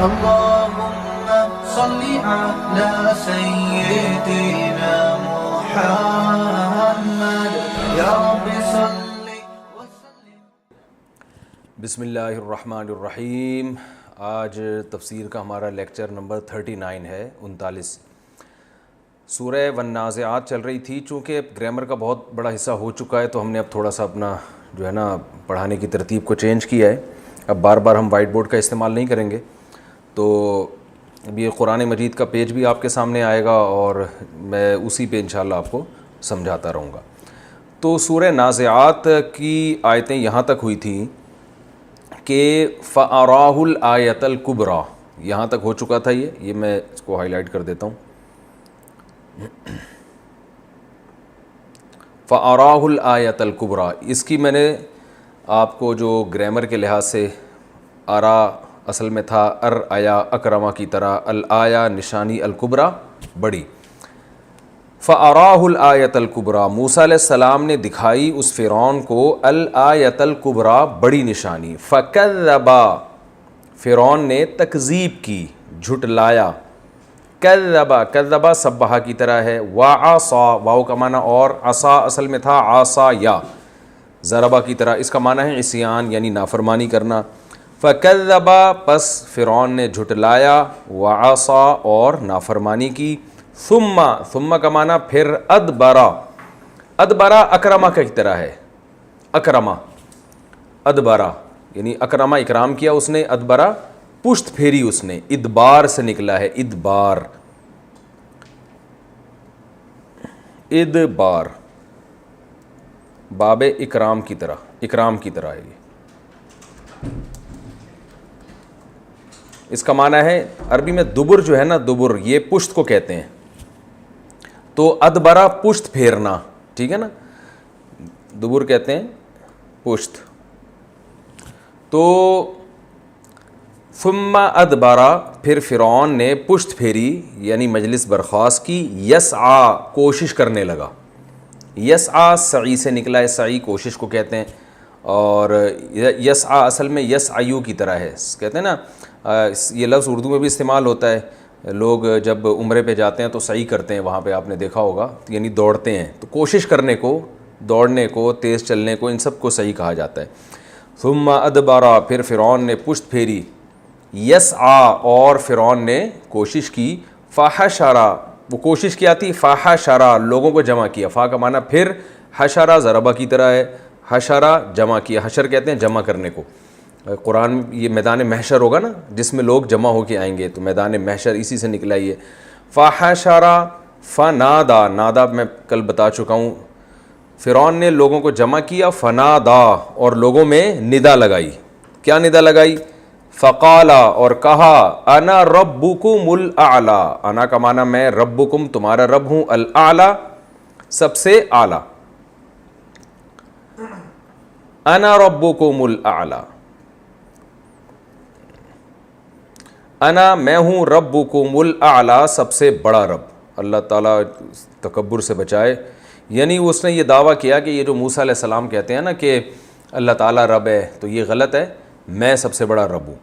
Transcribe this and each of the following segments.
اللهم صل على سيدنا محمد يا رب صل وسلم. بسم اللہ الرحمن الرحیم. آج تفسیر کا ہمارا لیکچر نمبر 39 ہے 39. سورہ والنازعات چل رہی تھی. چونکہ گرامر کا بہت بڑا حصہ ہو چکا ہے تو ہم نے اب تھوڑا سا اپنا جو ہے نا پڑھانے کی ترتیب کو چینج کیا ہے. اب بار بار ہم وائٹ بورڈ کا استعمال نہیں کریں گے. تو اب یہ قرآن مجید کا پیج بھی آپ کے سامنے آئے گا اور میں اسی پہ انشاءاللہ آپ کو سمجھاتا رہوں گا. تو سورہ نازعات کی آیتیں یہاں تک ہوئی تھیں کہ فَأَرَاهُ الْآيَةَ الْكُبْرَى. یہاں تک ہو چکا تھا. یہ میں اس کو ہائی لائٹ کر دیتا ہوں. فَأَرَاهُ الْآيَةَ الْكُبْرَى. اس کی میں نے آپ کو جو گرامر کے لحاظ سے آرا اصل میں تھا ارآیا اکرما کی طرح، الآیا نشانی، الکبریٰ بڑی. فَأَرَاهُ الْآيَةَ الْكُبْرَى. موسیٰ علیہ السلام نے دکھائی اس فرعون کو الآیۃ الکبریٰ بڑی نشانی. فَكَذَّبَ. فرعون نے تکذیب کی، جھٹلایا. کذب سبحہ کی طرح ہے. وعصا، واو کا معنی اور، عصا اصل میں تھا عصا یا، ضربہ کی طرح. اس کا معنی ہے عصیان یعنی نافرمانی کرنا. فَكَذَّبَ، پس فرعون نے جھٹلایا، وعصا اور نافرمانی کی. ثم کا معنی پھر، ادبرا اکرما کی طرح ہے. اکرما ادبرا یعنی اکرما اکرام کیا اس نے، ادبرا پشت پھیری اس نے. ادبار سے نکلا ہے، ادبار. ادبار باب اکرام کی طرح، اکرام کی طرح ہے. یہ اس کا معنی ہے عربی میں دبر جو ہے نا، دبر یہ پشت کو کہتے ہیں. تو ادبرا پشت پھیرنا، ٹھیک ہے نا، دبر کہتے ہیں پشت. تو ثم ادبرا، پھر فرعون نے پشت پھیری یعنی مجلس برخاست کی. یسعا، کوشش کرنے لگا. یسعا سعی سے نکلا ہے، سعی کوشش کو کہتے ہیں. اور یسعا اصل میں یسعیو کی طرح ہے. کہتے ہیں نا یہ لفظ اردو میں بھی استعمال ہوتا ہے. لوگ جب عمرے پہ جاتے ہیں تو سعی کرتے ہیں، وہاں پہ آپ نے دیکھا ہوگا، یعنی دوڑتے ہیں. تو کوشش کرنے کو، دوڑنے کو، تیز چلنے کو، ان سب کو سعی کہا جاتا ہے. ثم ادبرا، پھر فرعون نے پشت پھیری. یسعا، اور فرعون نے کوشش کی. فحشرا، وہ کوشش کیا تھی، فحشرا لوگوں کو جمع کیا. فا کا معنی پھر، حشرا ضربہ کی طرح ہے. حشرا جمع کیا. حشر کہتے ہیں جمع کرنے کو. قرآن یہ میدان محشر ہوگا نا جس میں لوگ جمع ہو کے آئیں گے، تو میدان محشر اسی سے نکلا ہی ہے. فحشرا فنادا، نادا میں کل بتا چکا ہوں. فرعون نے لوگوں کو جمع کیا. فنادا، اور لوگوں میں ندا لگائی. کیا ندا لگائی؟ فقالا، اور کہا، انا ربکم الاعلی. انا کا معنی میں، ربکم تمہارا رب ہوں، الاعلی سب سے اعلی. انا ربکم الاعلی، انا میں ہوں، ربکم الاعلی سب سے بڑا رب. اللہ تعالیٰ تکبر سے بچائے. یعنی اس نے یہ دعویٰ کیا کہ یہ جو موسیٰ علیہ السلام کہتے ہیں نا کہ اللہ تعالیٰ رب ہے، تو یہ غلط ہے، میں سب سے بڑا رب ہوں.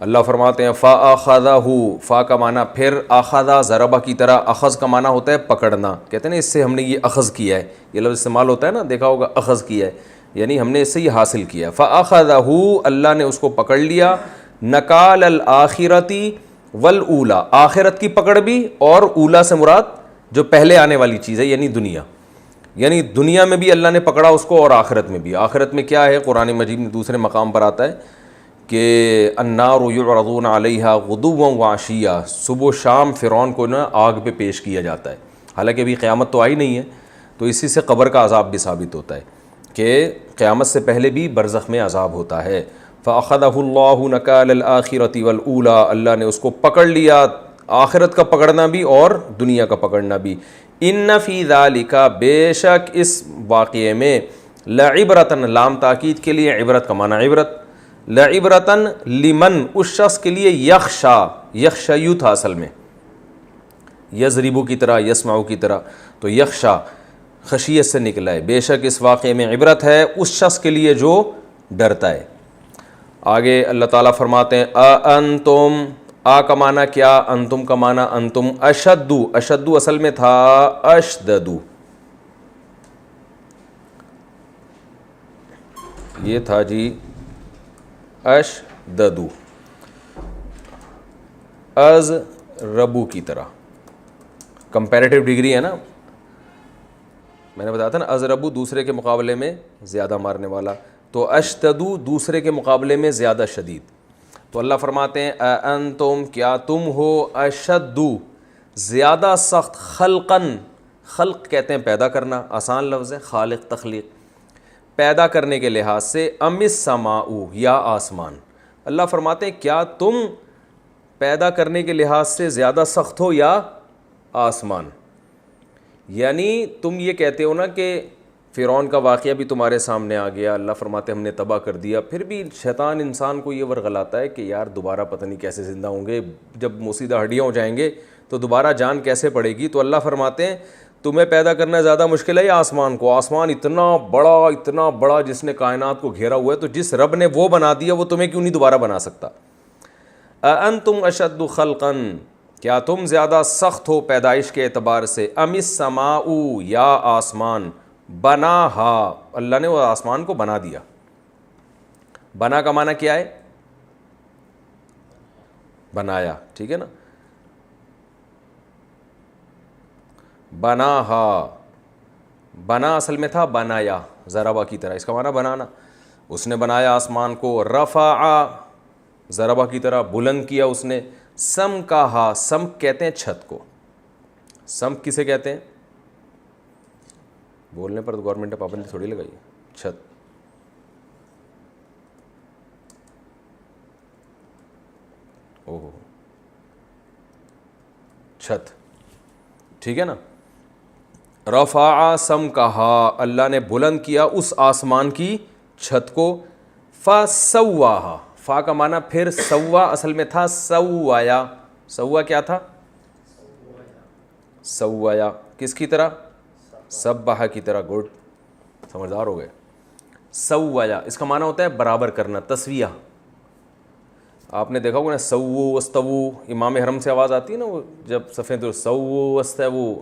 اللہ فرماتے ہیں فَأَخَذَهُ، فا کا معنی پھر، اخذا ضربہ کی طرح. اخذ کا معنی ہوتا ہے پکڑنا. کہتے ہیں نا اس سے ہم نے یہ اخذ کیا ہے. یہ لفظ استعمال ہوتا ہے نا، دیکھا ہوگا، اخذ کیا ہے یعنی ہم نے اس سے یہ حاصل کیا. فَأَخَذَهُ، اللہ نے اس کو پکڑ لیا. نکال الآخرتی والاولا، آخرت کی پکڑ بھی، اور اولا سے مراد جو پہلے آنے والی چیز ہے یعنی دنیا. یعنی دنیا میں بھی اللہ نے پکڑا اس کو اور آخرت میں بھی. آخرت میں کیا ہے؟ قرآن مجید میں دوسرے مقام پر آتا ہے کہ النار یعرضون علیہا غدوا وعشیا، صبح و شام فرعون کو نا آگ پہ پیش کیا جاتا ہے. حالانکہ ابھی قیامت تو آئی نہیں ہے. تو اسی سے قبر کا عذاب بھی ثابت ہوتا ہے کہ قیامت سے پہلے بھی برزخ میں عذاب ہوتا ہے. فَأَخَذَهُ اللَّهُ نَكَالَ الْآخِرَةِ وَالْأُولَى، اللہ نے اس کو پکڑ لیا، آخرت کا پکڑنا بھی اور دنیا کا پکڑنا بھی. اِنَّ فِي ذَلِكَ، بے شک اس واقعے میں، لَعِبْرَةً، لام تاکید کے لیے، عبرت کا معنی عبرت. لَعِبْرَةً لِمَن، اس شخص کے لیے، یخشا، یخشیو تھا اصل میں، یضربو کی طرح، یسمعو کی طرح. تو یخشا خشیت سے نکلا ہے. بے شک اس واقعے میں عبرت ہے اس شخص کے لیے جو ڈرتا ہے. آگے اللہ تعالیٰ فرماتے ہیں اَأَنْتُمْ، آ کا معنی کیا، انتم کا معنی انتم، اشدو، اشدو اصل میں تھا اشددو، یہ تھا جی اشددو، از ربو کی طرح، کمپیریٹیو ڈگری ہے نا، میں نے بتایا تھا نا از ربو دوسرے کے مقابلے میں زیادہ مارنے والا، تو اشتدو دوسرے کے مقابلے میں زیادہ شدید. تو اللہ فرماتے ہیں انتم کیا تم ہو، اشدو زیادہ سخت، خلقن، خلق کہتے ہیں پیدا کرنا، آسان لفظ ہے، خالق تخلیق، پیدا کرنے کے لحاظ سے، ام السماء یا آسمان. اللہ فرماتے ہیں کیا تم پیدا کرنے کے لحاظ سے زیادہ سخت ہو یا آسمان. یعنی تم یہ کہتے ہو نا کہ فرعون کا واقعہ بھی تمہارے سامنے آ گیا، اللہ فرماتے ہم نے تباہ کر دیا، پھر بھی شیطان انسان کو یہ ورغلاتا ہے کہ یار دوبارہ پتہ نہیں کیسے زندہ ہوں گے، جب موسیدہ ہڈیاں ہو جائیں گے تو دوبارہ جان کیسے پڑے گی. تو اللہ فرماتے ہیں تمہیں پیدا کرنا زیادہ مشکل ہے یا آسمان کو؟ آسمان اتنا بڑا جس نے کائنات کو گھیرا ہوا ہے، تو جس رب نے وہ بنا دیا وہ تمہیں کیوں نہیں دوبارہ بنا سکتا. اانتم اشد خلقا، کیا تم زیادہ سخت ہو پیدائش کے اعتبار سے، ام السماء یا آسمان، بناہا، اللہ نے وہ آسمان کو بنا دیا. بنا کا معنی کیا ہے؟ بنایا، ٹھیک ہے نا. بناہا، بنا اصل میں تھا بنایا، ضربہ کی طرح، اس کا معنی بنانا. اس نے بنایا آسمان کو، رفع ضربہ کی طرح بلند کیا اس نے، سم کا، سم کہتے ہیں چھت کو. سم کسے کہتے ہیں؟ بولنے پر تو گورنمنٹ نے پابندی تھوڑی لگائی ہے. چھت، اوہ چھت، ٹھیک ہے نا. رفع سم کہا، اللہ نے بلند کیا اس آسمان کی چھت کو، فسواہا، فا کا معنی پھر سوا اصل میں تھا سوایا. سوا کیا تھا؟ سوایا، کس کی طرح؟ سبحہ کی طرح. گڈ، سمجھدار ہو گئے. سوایا اس کا معنی ہوتا ہے برابر کرنا، تسویہ. آپ نے دیکھا ہوگا نا، سووا واستووا، امام حرم سے آواز آتی ہے نا وہ جب صفیں تو سووا واستووا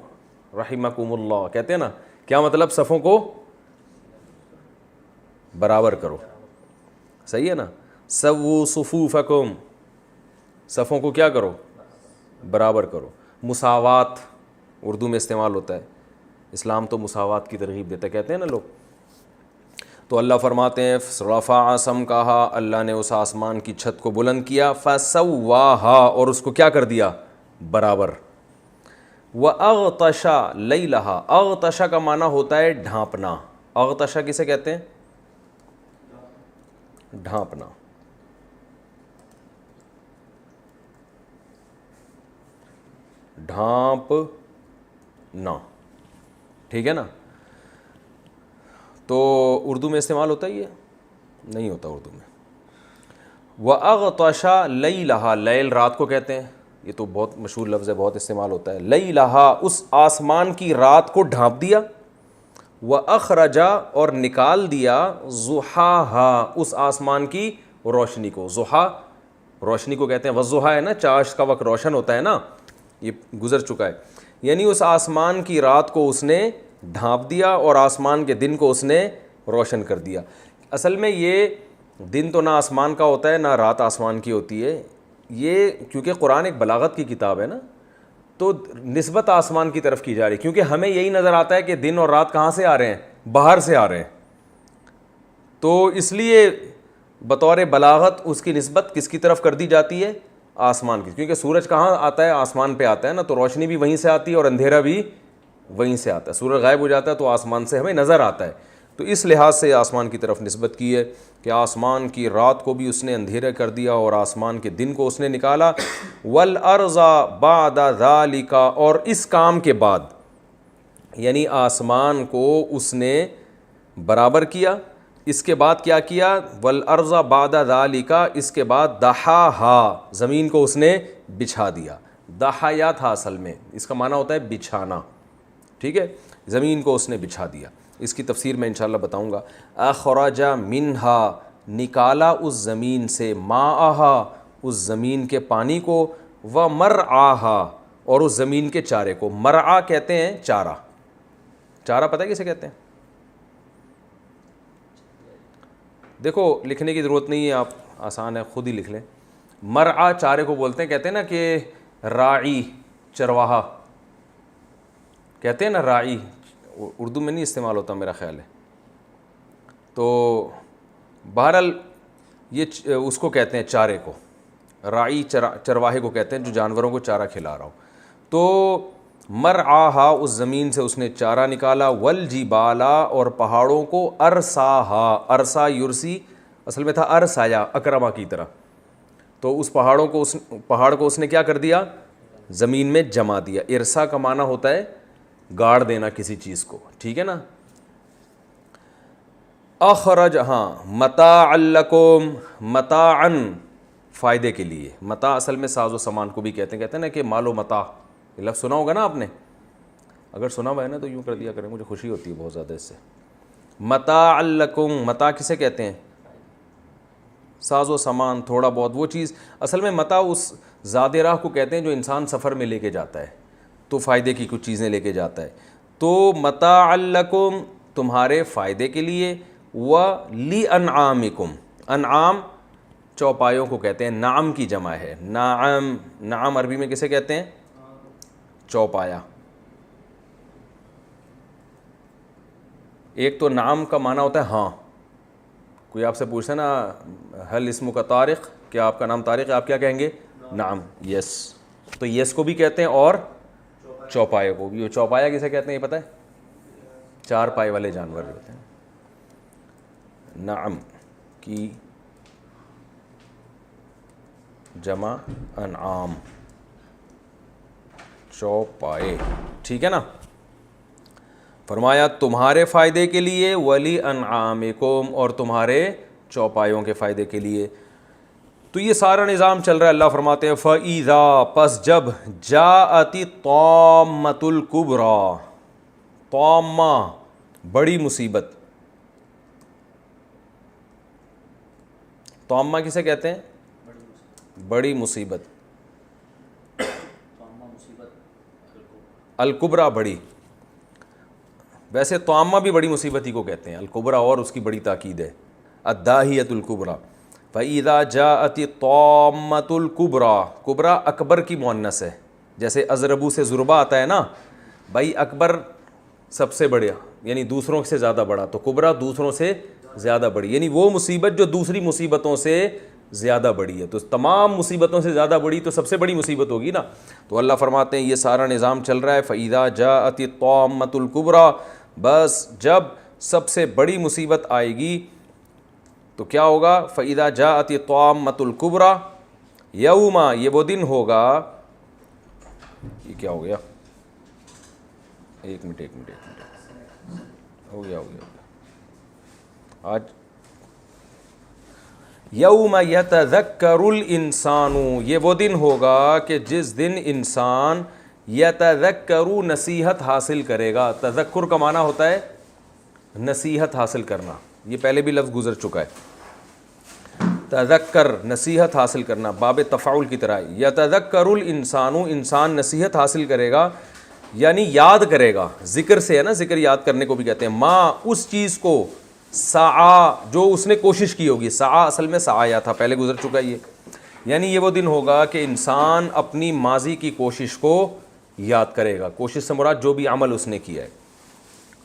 رحمکم اللہ کہتے ہیں نا، کیا مطلب؟ صفوں کو برابر کرو، صحیح ہے نا. سووا صفوفکم، صفوں کو کیا کرو؟ برابر کرو. مساوات اردو میں استعمال ہوتا ہے، اسلام تو مساوات کی ترغیب دیتا ہے، کہتے ہیں نا لوگ. تو اللہ فرماتے ہیں رفع سم کہا، اللہ نے اس آسمان کی چھت کو بلند کیا، فسواہا، اور اس کو کیا کر دیا؟ برابر. وَأَغْطَشَ لَيْلَهَا، اغطشا کا معنی ہوتا ہے ڈھانپنا. اغطشا کسے کہتے ہیں؟ ڈھانپنا. ڈھانپنا، ٹھیک ہے نا. تو اردو میں استعمال ہوتا ہے، یہ نہیں ہوتا اردو میں. وَأَغْطَشَ لَيْلَهَا، لیل رات کو کہتے ہیں، یہ تو بہت مشہور لفظ ہے، بہت استعمال ہوتا ہے. لَيْلَهَا، اس آسمان کی رات کو ڈھانپ دیا. وَأَخْرَجَ، اور نکال دیا، ضُحَاهَا، اس آسمان کی روشنی کو. ضحیٰ روشنی کو کہتے ہیں، والضحیٰ ہے نا، چاش کا وقت روشن ہوتا ہے نا، یہ گزر چکا ہے. یعنی اس آسمان کی رات کو اس نے ڈھانپ دیا اور آسمان کے دن کو اس نے روشن کر دیا. اصل میں یہ دن تو نہ آسمان کا ہوتا ہے نہ رات آسمان کی ہوتی ہے. یہ کیونکہ قرآن ایک بلاغت کی کتاب ہے نا، تو نسبت آسمان کی طرف کی جا رہی ہے، کیونکہ ہمیں یہی نظر آتا ہے کہ دن اور رات کہاں سے آ رہے ہیں؟ باہر سے آ رہے ہیں. تو اس لیے بطور بلاغت اس کی نسبت کس کی طرف کر دی جاتی ہے؟ آسمان کی، کیونکہ سورج کہاں آتا ہے؟ آسمان پہ آتا ہے نا، تو روشنی بھی وہیں سے آتی ہے اور اندھیرا بھی وہیں سے آتا ہے. سورج غائب ہو جاتا ہے تو آسمان سے ہمیں نظر آتا ہے. تو اس لحاظ سے آسمان کی طرف نسبت کی ہے کہ آسمان کی رات کو بھی اس نے اندھیرے کر دیا اور آسمان کے دن کو اس نے نکالا. والارض بعد ذالک، اور اس کام کے بعد، یعنی آسمان کو اس نے برابر کیا. اس کے بعد کیا کیا؟ والارض بعد ذالک، اس کے بعد دحاہا، زمین کو اس نے بچھا دیا. دحایا تھا اصل میں، اس کا معنی ہوتا ہے بچھانا، ٹھیک ہے. زمین کو اس نے بچھا دیا. اس کی تفسیر میں انشاءاللہ بتاؤں گا. اخرج منہا، نکالا اس زمین سے، ماءہا، اس زمین کے پانی کو، و مرعاہا اور اس زمین کے چارے کو. مرعا کہتے ہیں چارہ. چارہ پتہ ہے کسے کہتے ہیں؟ دیکھو لکھنے کی ضرورت نہیں ہے، آپ آسان ہے خود ہی لکھ لیں. مرعا چارے کو بولتے ہیں. کہتے ہیں نا کہ راعی چرواہا کہتے ہیں نا، راعی اردو میں نہیں استعمال ہوتا میرا خیال ہے. تو بہرحال یہ اس کو کہتے ہیں چارے کو. راعی چرواہے کو کہتے ہیں جو جانوروں کو چارہ کھلا رہا ہو. تو مرعاہا اس زمین سے اس نے چارہ نکالا، والجبالا اور پہاڑوں کو، ارساہا ارسا یرسی اصل میں تھا ارسایا اکرما کی طرح. تو اس پہاڑ کو اس نے کیا کر دیا؟ زمین میں جما دیا. ارسا کا معنی ہوتا ہے گاڑ دینا کسی چیز کو، ٹھیک ہے نا. اخرج متاعا لکم، متاعن فائدے کے لیے. متاع اصل میں ساز و سامان کو بھی کہتے ہیں نا کہ مال و متاع. یہ لفظ سنا ہوگا نا آپ نے، اگر سنا ہوا ہے نا تو یوں کر دیا کریں، مجھے خوشی ہوتی ہے بہت زیادہ اس سے. متاع لکم، متاع کسے کہتے ہیں؟ ساز و سامان، تھوڑا بہت وہ چیز. اصل میں متاع اس زاد راہ کو کہتے ہیں جو انسان سفر میں لے کے جاتا ہے، تو فائدے کی کچھ چیزیں لے کے جاتا ہے. تو متاع لکم تمہارے فائدے کے لیے، وَلِأَنْعَامِكُمْ انعام چوپایوں کو کہتے ہیں. نعم کی جمع ہے. نعم عربی میں کسے کہتے ہیں؟ چوپایا. ایک تو نعم کا معنی ہوتا ہے ہاں. کوئی آپ سے پوچھتا ہے نا حل اسمک طارق، کیا آپ کا نام طارق ہے، آپ کیا کہیں گے؟ نعم، یس. تو یس کو بھی کہتے ہیں اور چوپائے کو بھی. چوپایا کسے کہتے ہیں یہ پتہ ہے؟ چار پائے والے جانور ہوتے ہیں. نعم کی جمع انعام، چوپائے، ٹھیک ہے نا. فرمایا تمہارے فائدے کے لیے، ولی انعامکم اور تمہارے چوپایوں کے فائدے کے لیے. تو یہ سارا نظام چل رہا ہے. اللہ فرماتے ہیں فَإِذَا پس جب جاءت الطامۃ الکبریٰ، طامہ بڑی مصیبت. طامہ کسے کہتے ہیں؟ بڑی مصیبت. الکبریٰ بڑی. ویسے طامہ بھی بڑی مصیبت ہی کو کہتے ہیں، الکبریٰ اور اس کی بڑی تاکید ہے. الداہیۃ الکبریٰ. فَإِذَا جَاءَتِ الطَّامَّةُ الْكُبْرَىٰ. کبریٰ اکبر کی مؤنث ہے. جیسے اضربو سے ضربہ آتا ہے نا بھائی، اکبر سب سے بڑا یعنی دوسروں سے زیادہ بڑا، تو کبریٰ دوسروں سے زیادہ بڑی یعنی وہ مصیبت جو دوسری مصیبتوں سے زیادہ بڑی ہے. تو تمام مصیبتوں سے زیادہ بڑی تو سب سے بڑی مصیبت ہوگی نا. تو اللہ فرماتے ہیں یہ سارا نظام چل رہا ہے. فَإِذَا جَاءَتِ الطَّامَّةُ الْكُبْرَىٰ بس جب سب سے بڑی مصیبت آئے گی تو کیا ہوگا؟ فَإِذَا جَاءَتِ الطَّامَّةُ الْكُبْرَىٰ یوما، یہ وہ دن ہوگا. یہ کیا ہو گیا؟ ایک منٹ ہو گیا آج. یوم یتذکر الانسان، یہ وہ دن ہوگا کہ جس دن انسان یتذکر نصیحت حاصل کرے گا. تذکر کا معنی ہوتا ہے نصیحت حاصل کرنا، یہ پہلے بھی لفظ گزر چکا ہے. تذکر نصیحت حاصل کرنا، باب تفاعل کی طرح. یتذکر الانسان، انسان نصیحت حاصل کرے گا یعنی یاد کرے گا. ذکر سے ہے نا، ذکر یاد کرنے کو بھی کہتے ہیں. ماں اس چیز کو، سعا جو اس نے کوشش کی ہوگی. سعا اصل میں سعایا تھا، پہلے گزر چکا ہے یہ. یعنی یہ وہ دن ہوگا کہ انسان اپنی ماضی کی کوشش کو یاد کرے گا. کوشش سے مراد جو بھی عمل اس نے کیا ہے.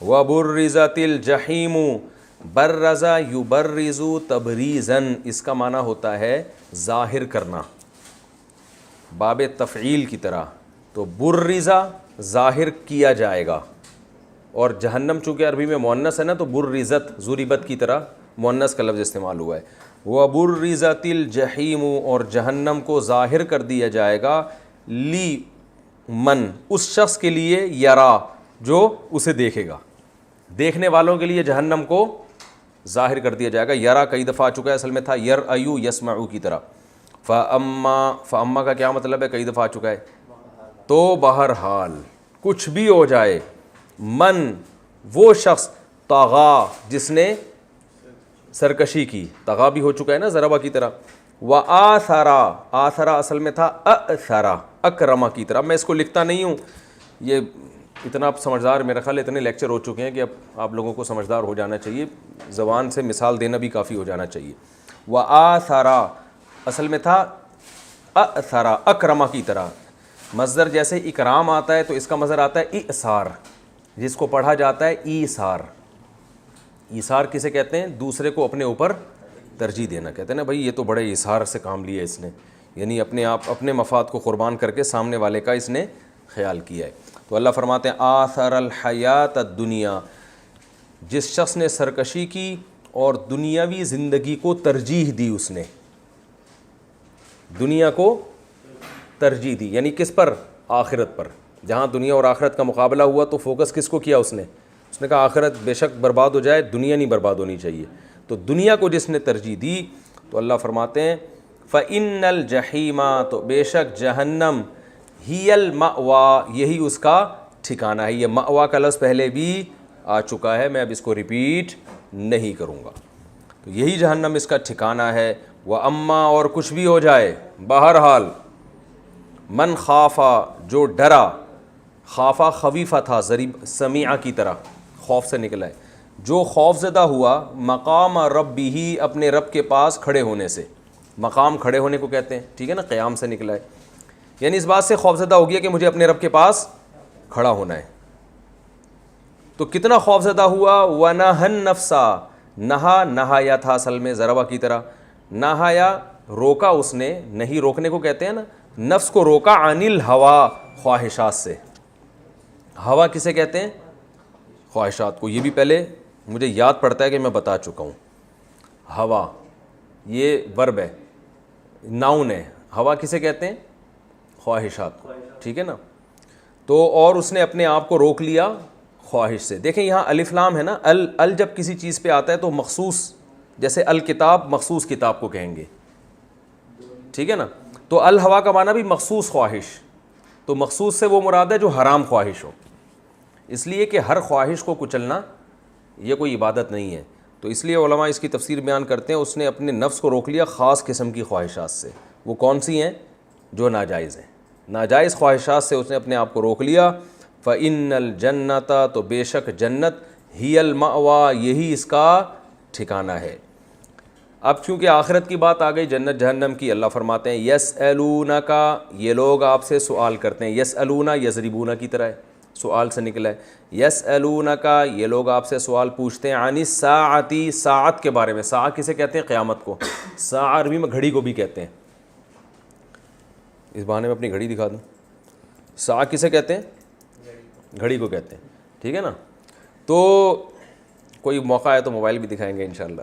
وَبُرِّزَتِ الْجَحِيمُ، برزا یبرز تبریزن، اس کا معنی ہوتا ہے ظاہر کرنا، باب تفعیل کی طرح. تو برزا ظاہر کیا جائے گا. اور جہنم چونکہ عربی میں مؤنث ہے نا، تو برزت ضربت کی طرح مؤنث کا لفظ استعمال ہوا ہے. وَبُرِّزَتِ الْجَحِيمُ اور جہنم کو ظاہر کر دیا جائے گا. لی من، اس شخص کے لیے، یرا جو اسے دیکھے گا. دیکھنے والوں کے لیے جہنم کو ظاہر کر دیا جائے گا. یرا کئی دفعہ آ چکا ہے، اصل میں تھا یرأیو یسمعو کی طرح. فَأَمَّا کا کیا مطلب ہے؟ کئی دفعہ آ چکا ہے. تو بہرحال کچھ بھی ہو جائے، من وہ شخص، طغا جس نے سرکشی کی. طغا بھی ہو چکا ہے نا ضربہ کی طرح. وآثرا، آثرا اصل میں تھا اثرا، اکرما کی طرح. میں اس کو لکھتا نہیں ہوں، یہ اتنا سمجھدار، میرا خیال اتنے لیکچر ہو چکے ہیں کہ اب آپ لوگوں کو سمجھدار ہو جانا چاہیے، زبان سے مثال دینا بھی کافی ہو جانا چاہیے. وآثرا اصل میں تھا اثرا، اکرما کی طرح. مصدر جیسے اکرام آتا ہے تو اس کا مصدر آتا ہے ایثار، جس کو پڑھا جاتا ہے ایثار. ایثار کسے کہتے ہیں؟ دوسرے کو اپنے اوپر ترجیح دینا. کہتے ہیں نا بھائی یہ تو بڑے ایثار سے کام لیا اس نے، یعنی اپنے مفاد کو قربان کر کے سامنے والے کا اس نے خیال کیا ہے. تو اللہ فرماتے ہیں آثر الحیات الدنیا، جس شخص نے سرکشی کی اور دنیاوی زندگی کو ترجیح دی، اس نے دنیا کو ترجیح دی. یعنی کس پر؟ آخرت پر. جہاں دنیا اور آخرت کا مقابلہ ہوا تو فوکس کس کو کیا اس نے کہا آخرت بے شک برباد ہو جائے، دنیا نہیں برباد ہونی چاہیے. تو دنیا کو جس نے ترجیح دی تو اللہ فرماتے ہیں فَإِنَّ الْجَحِيمَ، تو بے شک جہنم، ہی المأویٰ، یہی اس کا ٹھکانہ ہے. یہ مأویٰ کا لفظ پہلے بھی آ چکا ہے، میں اب اس کو ریپیٹ نہیں کروں گا. تو یہی جہنم اس کا ٹھکانہ ہے. وَأَمَّا، اور کچھ بھی ہو جائے، بہرحال من خافا، جو ڈرا، خافا خویفہ تھا، ضریب سمیعہ کی طرح، خوف سے نکلا ہے. جو خوف زدہ ہوا مقام ربہ، اپنے رب کے پاس کھڑے ہونے سے. مقام کھڑے ہونے کو کہتے ہیں، ٹھیک ہے نا، قیام سے نکلا ہے. یعنی اس بات سے خوف زدہ ہو گیا کہ مجھے اپنے رب کے پاس کھڑا ہونا ہے. تو کتنا خوف زدہ ہوا؟ وَنَهَا النَّفْسَ، نہایا تھا اصل میں ضربہ کی طرح، نہایا روکا اس نے، نہیں روکنے کو کہتے ہیں نا، نفس کو روکا، عن الہوا، خواہشات سے. ہوا کسے کہتے ہیں؟ خواہشات کو. یہ بھی پہلے مجھے یاد پڑتا ہے کہ میں بتا چکا ہوں. ہوا یہ ورب ہے، ناؤن ہے. ہوا کسے کہتے ہیں؟ خواہشات کو، ٹھیک ہے نا. تو اور اس نے اپنے آپ کو روک لیا خواہش سے. دیکھیں یہاں الف لام ہے نا، ال جب کسی چیز پہ آتا ہے تو مخصوص، جیسے الکتاب مخصوص کتاب کو کہیں گے، ٹھیک ہے نا. تو الہوا کا معنی بھی مخصوص خواہش. تو مخصوص سے وہ مراد ہے جو حرام خواہش ہو، اس لیے کہ ہر خواہش کو کچلنا یہ کوئی عبادت نہیں ہے. تو اس لیے علماء اس کی تفسیر بیان کرتے ہیں، اس نے اپنے نفس کو روک لیا خاص قسم کی خواہشات سے. وہ کون سی ہیں؟ جو ناجائز ہیں. ناجائز خواہشات سے اس نے اپنے آپ کو روک لیا. فَإِنَّ الْجَنَّةَ، تو بے شک جنت، ہی المأویٰ، یہی اس کا ٹھکانہ ہے. اب چونکہ آخرت کی بات آ گئی، جنت جہنم کی، اللہ فرماتے ہیں یسألونک، یہ لوگ آپ سے سوال کرتے ہیں. یسألون یضربون کی طرح ہے، سوال سے نکلا ہے. یسألونک، یہ لوگ آپ سے سوال پوچھتے ہیں، عن الساعۃ، ساعت کے بارے میں. ساعت کسے کہتے ہیں؟ قیامت کو. ساعہ عربی میں گھڑی کو بھی کہتے ہیں. اس بہانے میں اپنی گھڑی دکھا دوں. ساعہ کسے کہتے ہیں؟ گھڑی کو کہتے ہیں، ٹھیک ہے نا. تو کوئی موقع ہے تو موبائل بھی دکھائیں گے انشاءاللہ.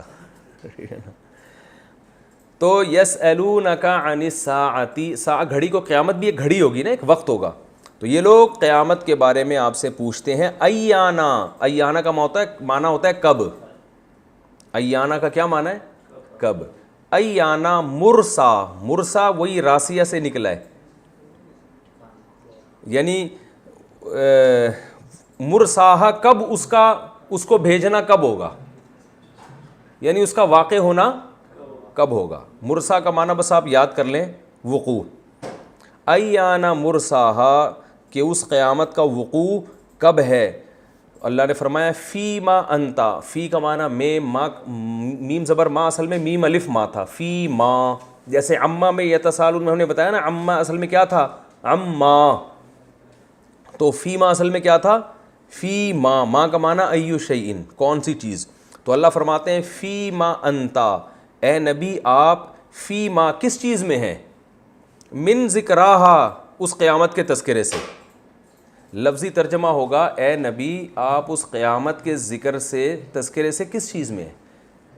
تو یسألونک عن الساعۃ، ساعہ گھڑی کو، قیامت بھی ایک گھڑی ہوگی نا، ایک وقت ہوگا. تو یہ لوگ قیامت کے بارے میں آپ سے پوچھتے ہیں. ایانا، ایانا کا معنی ہوتا ہے کب. ایانا کا کیا معنی ہے؟ کب. ایانا مرسا، مرسا وہی راسیہ سے نکلا ہے، یعنی مرساہا، کب اس کو بھیجنا کب ہوگا، یعنی اس کا واقع ہونا کب ہوگا. مرسا کا معنی بس آپ یاد کر لیں، وقوع. ایانا مرساہا، کہ اس قیامت کا وقوع کب ہے. اللہ نے فرمایا فی ما انتا، فی کا معنی میں، ما میم زبر ما اصل میں میم الف ما تھا. فی ما، جیسے عما میں یتسالون میں ہم نے بتایا نا، عما اصل میں کیا تھا؟ عما. تو فی ما اصل میں کیا تھا؟ فی ما. ما کا معنی ایو شیئن، کون سی چیز. تو اللہ فرماتے ہیں فی ما انتا، اے نبی آپ فی ما، کس چیز میں ہیں؟ من ذکراہا، اس قیامت کے تذکرے سے. لفظی ترجمہ ہوگا اے نبی آپ اس قیامت کے ذکر سے، تذکرے سے کس چیز میں ہیں.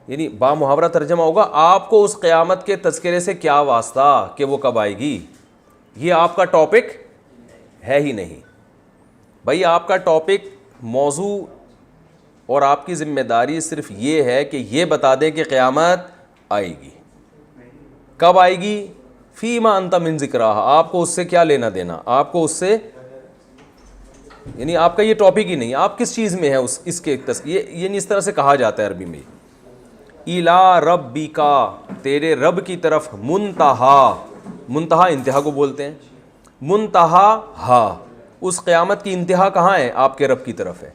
یعنی با محاورہ ترجمہ ہوگا آپ کو اس قیامت کے تذکرے سے کیا واسطہ کہ وہ کب آئے گی. یہ آپ کا ٹاپک ہے ہی نہیں بھائی. آپ کا ٹاپک، موضوع اور آپ کی ذمہ داری صرف یہ ہے کہ یہ بتا دیں کہ قیامت آئے گی. کب آئے گی؟ فی ما انت من ذکراہا، آپ کو اس سے کیا لینا دینا، آپ کو اس سے، یعنی آپ کا یہ ٹاپک ہی نہیں، آپ کس چیز میں ہے اس کے. یہ یعنی اس طرح سے کہا جاتا ہے عربی میں. الا ربکا تیرے رب کی طرف منتہا، منتہا انتہا کو بولتے ہیں، منتہا ہا اس قیامت کی انتہا کہاں ہے؟ آپ کے رب کی طرف ہے.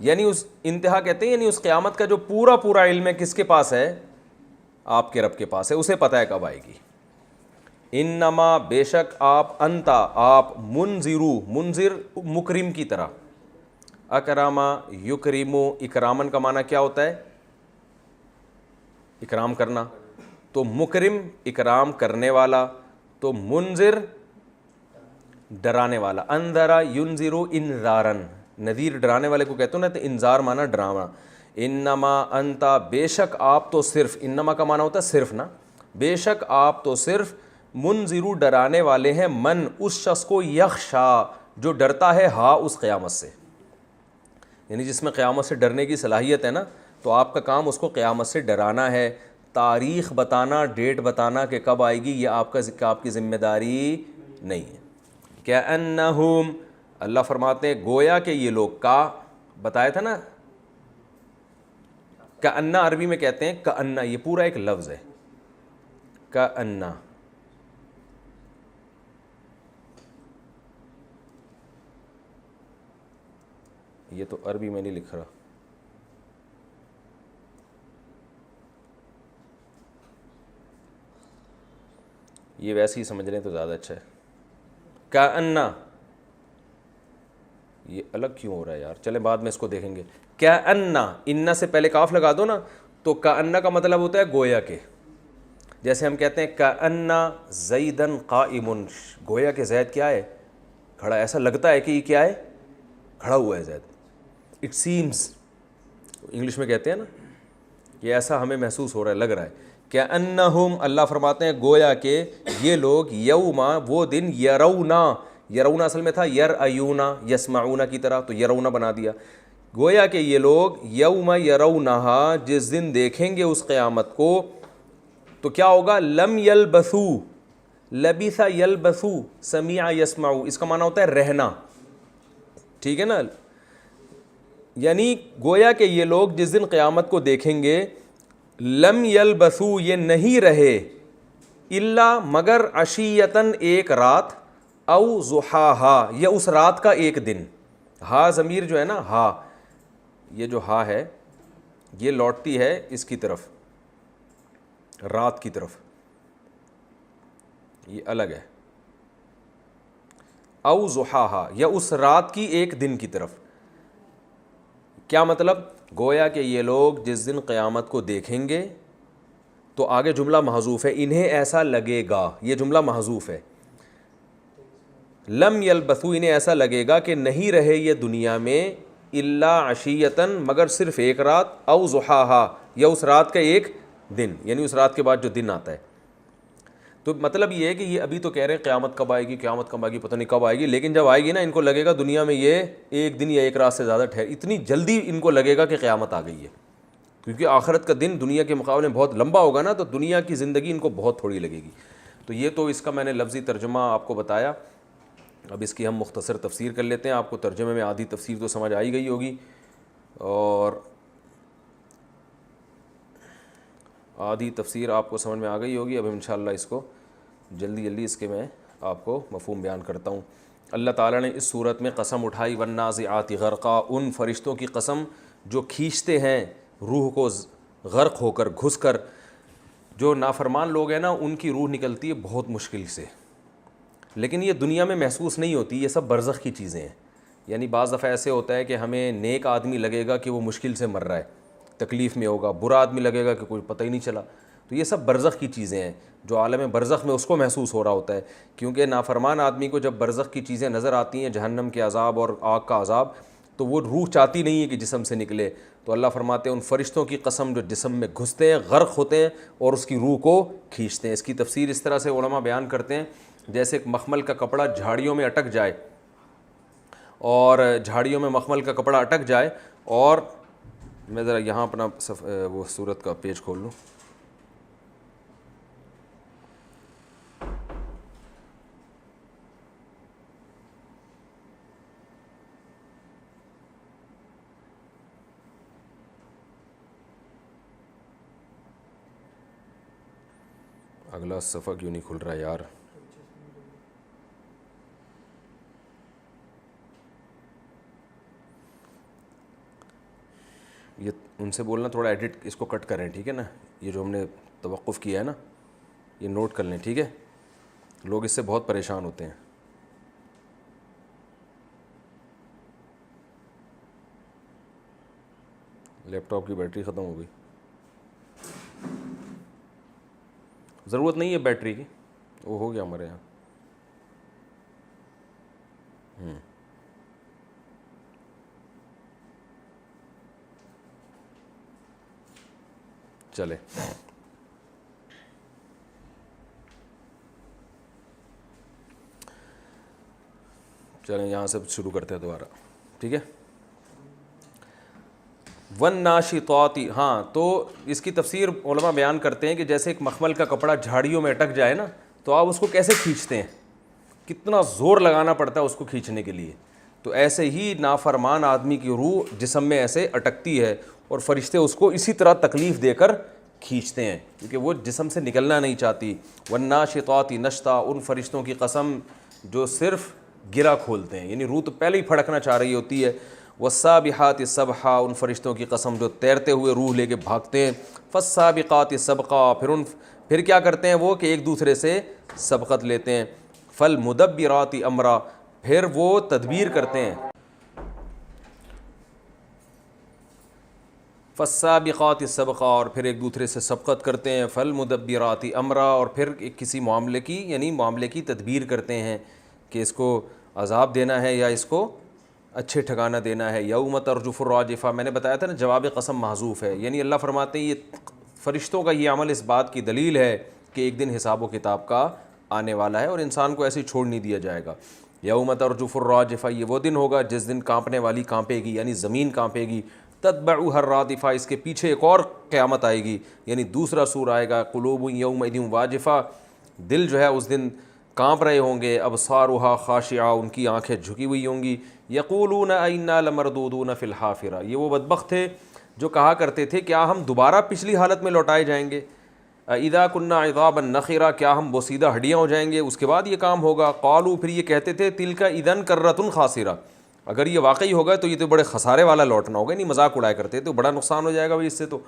یعنی اس انتہا کہتے ہیں یعنی اس قیامت کا جو پورا پورا علم ہے کس کے پاس ہے؟ آپ کے رب کے پاس ہے، اسے پتہ ہے کب آئے گی. انما بے شک آپ، انتا آپ، منذرو منذر مکرم کی طرح، اکراما یکرمو اکرامن کا معنی کیا ہوتا ہے؟ اکرام کرنا. تو مکرم اکرام کرنے والا، تو منذر ڈرانے والا. انذرا ینذرو انذارن، نذیر ڈرانے والے کو کہتے ہیں نا، تو انذار مانا ڈرانا. انما انتا بے شک آپ تو صرف، انما کا معنی ہوتا ہے صرف نا، بے شک آپ تو صرف منذرو ڈرانے والے ہیں، من اس شخص کو، یخشا جو ڈرتا ہے، ہا اس قیامت سے، یعنی جس میں قیامت سے ڈرنے کی صلاحیت ہے نا، تو آپ کا کام اس کو قیامت سے ڈرانا ہے. تاریخ بتانا، ڈیٹ بتانا کہ کب آئے گی، یہ آپ کی ذمہ داری نہیں ہے. کأنہم اللہ فرماتے ہیں گویا کہ یہ لوگ، کا بتایا تھا نا، کأنہ عربی میں کہتے ہیں کأنہ، یہ پورا ایک لفظ ہے کأنہ. یہ تو عربی میں نہیں لکھ رہا، یہ ویسے ہی سمجھ رہے ہیں تو زیادہ اچھا ہے. کأنہ یہ الگ کیوں ہو رہا ہے یار، چلیں بعد میں اس کو دیکھیں گے. کأنہ انہ سے پہلے کاف لگا دو نا، تو کأنہ کا مطلب ہوتا ہے گویا کہ. جیسے ہم کہتے ہیں کأنہ زیدن قائم، گویا کہ زید کیا ہے؟ کھڑا. ایسا لگتا ہے کہ یہ کیا ہے؟ کھڑا ہوا ہے زید. اٹ سیمز انگلش میں کہتے ہیں نا، یہ ایسا ہمیں محسوس ہو رہا ہے، لگ رہا ہے. کأنہم اللہ فرماتے ہیں گویا کہ یہ لوگ، یوما وہ دن، یرونا، یرونا اصل میں تھا یرایونا یسمعونا کی طرح، تو یرونا بنا دیا. گویا کہ یہ لوگ یوم یرونہا جس دن دیکھیں گے اس قیامت کو، تو کیا ہوگا؟ لم یلبثو، لبث یلبثو، سمیع یسمعو، اس کا معنی ہوتا ہے رہنا. ٹھیک ہے نا؟ یعنی گویا کہ یہ لوگ جس دن قیامت کو دیکھیں گے، لم یلبثو یہ نہیں رہے، الا مگر، عشیتن ایک رات، او ضحاہا یا اس رات کا ایک دن. ہا ضمیر جو ہے نا، ہا، یہ جو ہا ہے یہ لوٹتی ہے اس کی طرف، رات کی طرف، یہ الگ ہے. او ضحاہا یا اس رات کی ایک دن کی طرف. کیا مطلب؟ گویا کہ یہ لوگ جس دن قیامت کو دیکھیں گے، تو آگے جملہ محذوف ہے، انہیں ایسا لگے گا، یہ جملہ محذوف ہے. لم یلبثو انہیں ایسا لگے گا کہ نہیں رہے یہ دنیا میں، الا عشیتن مگر صرف ایک رات، او ضحاہا یا اس رات کا ایک دن، یعنی اس رات کے بعد جو دن آتا ہے. تو مطلب یہ ہے کہ یہ ابھی تو کہہ رہے ہیں قیامت کب آئے گی، قیامت کب آئے گی، پتہ نہیں کب آئے گی، لیکن جب آئے گی نا ان کو لگے گا دنیا میں یہ ایک دن یا ایک رات سے زیادہ اتنی جلدی ان کو لگے گا کہ قیامت آ گئی ہے. کیونکہ آخرت کا دن دنیا کے مقابلے میں بہت لمبا ہوگا نا، تو دنیا کی زندگی ان کو بہت تھوڑی لگے گی. تو یہ تو اس کا میں نے لفظی ترجمہ آپ کو بتایا. اب اس کی ہم مختصر تفسیر کر لیتے ہیں. آپ کو ترجمے میں آدھی تفسیر تو سمجھ آئی گئی ہوگی، اور آدھی تفسیر آپ کو سمجھ میں آ گئی ہوگی. اب انشاءاللہ اس کو جلدی اس کے میں آپ کو مفہوم بیان کرتا ہوں. اللہ تعالیٰ نے اس صورت میں قسم اٹھائی، والنازعات غرقا، ان فرشتوں کی قسم جو کھینچتے ہیں روح کو غرق ہو کر، گھس کر. جو نافرمان لوگ ہیں نا ان کی روح نکلتی ہے بہت مشکل سے، لیکن یہ دنیا میں محسوس نہیں ہوتی، یہ سب برزخ کی چیزیں ہیں. یعنی بعض دفعہ ایسے ہوتا ہے کہ ہمیں نیک آدمی لگے گا کہ وہ مشکل سے مر رہا ہے، تکلیف میں ہوگا، برا آدمی لگے گا کہ کوئی پتہ ہی نہیں چلا. تو یہ سب برزخ کی چیزیں ہیں، جو عالم برزخ میں اس کو محسوس ہو رہا ہوتا ہے. کیونکہ نافرمان آدمی کو جب برزخ کی چیزیں نظر آتی ہیں، جہنم کے عذاب اور آگ کا عذاب، تو وہ روح چاہتی نہیں ہے کہ جسم سے نکلے. تو اللہ فرماتے ہیں ان فرشتوں کی قسم جو جسم میں گھستے ہیں، غرق ہوتے ہیں اور اس کی روح کو کھینچتے ہیں. اس کی تفسیر اس طرح سے علماء بیان کرتے ہیں، جیسے ایک مخمل کا کپڑا جھاڑیوں میں اٹک جائے، اور جھاڑیوں میں مخمل کا کپڑا اٹک جائے، اور میں ذرا یہاں اپنا وہ سورت کا پیج کھول لوں. اگلا صفحہ کیوں نہیں کھل رہا یار؟ یہ ان سے بولنا تھوڑا ایڈٹ اس کو کٹ کریں، ٹھیک ہے نا؟ یہ جو ہم نے توقف کیا ہے نا، یہ نوٹ کر لیں، ٹھیک ہے؟ لوگ اس سے بہت پریشان ہوتے ہیں۔ لیپ ٹاپ کی بیٹری ختم ہو گئی، ضرورت نہیں ہے بیٹری کی، وہ ہو گیا ہمارے یہاں۔ چلے چلیں یہاں سے شروع کرتے ہیں دوبارہ، ٹھیک ہے؟ والناشطات، ہاں تو اس کی تفسیر علماء بیان کرتے ہیں کہ جیسے ایک مخمل کا کپڑا جھاڑیوں میں اٹک جائے نا، تو آپ اس کو کیسے کھینچتے ہیں، کتنا زور لگانا پڑتا ہے اس کو کھینچنے کے لیے، تو ایسے ہی نافرمان آدمی کی روح جسم میں ایسے اٹکتی ہے اور فرشتے اس کو اسی طرح تکلیف دے کر کھینچتے ہیں، کیونکہ وہ جسم سے نکلنا نہیں چاہتی۔ والناشطات نشطا، ان فرشتوں کی قسم جو صرف گرا کھولتے ہیں، یعنی روح تو پہلے ہی پھڑکنا چاہ رہی ہوتی ہے۔ والسابحات سبحا، ان فرشتوں کی قسم جو تیرتے ہوئے روح لے کے بھاگتے ہیں۔ فالسابقات سبقا، پھر کیا کرتے ہیں وہ کہ ایک دوسرے سے سبقت لیتے ہیں۔ فالمدبرات امرا، پھر وہ تدبیر کرتے ہیں۔ فالسابقات سبقا، اور پھر ایک دوسرے سے سبقت کرتے ہیں۔ فالمدبرات امرا، اور پھر کسی معاملے کی یعنی معاملے کی تدبیر کرتے ہیں کہ اس کو عذاب دینا ہے یا اس کو اچھے ٹھکانہ دینا ہے۔ یوم ترجف الراجفہ، میں نے بتایا تھا نا جواب قسم محذوف ہے، یعنی اللہ فرماتے ہیں یہ فرشتوں کا یہ عمل اس بات کی دلیل ہے کہ ایک دن حساب و کتاب کا آنے والا ہے اور انسان کو ایسے ہی چھوڑ نہیں دیا جائے گا۔ یوم ترجف الراجفہ، یہ وہ دن ہوگا جس دن کانپنے والی کانپے گی، یعنی زمین کانپے گی۔ تتبعها الرادفہ، اس کے پیچھے ایک اور قیامت آئے گی، یعنی دوسرا سور آئے گا۔ قلوب یومئذ واجفہ، دل جو ہے اس دن کانپ رہے ہوں گے۔ ابصارها خاشعہ، ان کی آنکھیں جھکی ہوئی ہوں گی۔ یقولون انا لمردودون فی الحافرہ، یہ وہ بدبخت تھے جو کہا کرتے تھے کیا ہم دوبارہ پچھلی حالت میں لوٹائے جائیں گے۔ اذا کنا عظاما نخرہ، کیا ہم بوسیدہ ہڈیاں ہو جائیں گے، اس کے بعد یہ کام ہوگا۔ قالوا، پھر یہ کہتے تھے تلک اذا کرۃ خاسرہ، اگر یہ واقعی ہوگا تو یہ تو بڑے خسارے والا لوٹنا ہوگا، نہیں مذاق اڑایا کرتے تو بڑا نقصان ہو جائے گا بھائی اس سے تو۔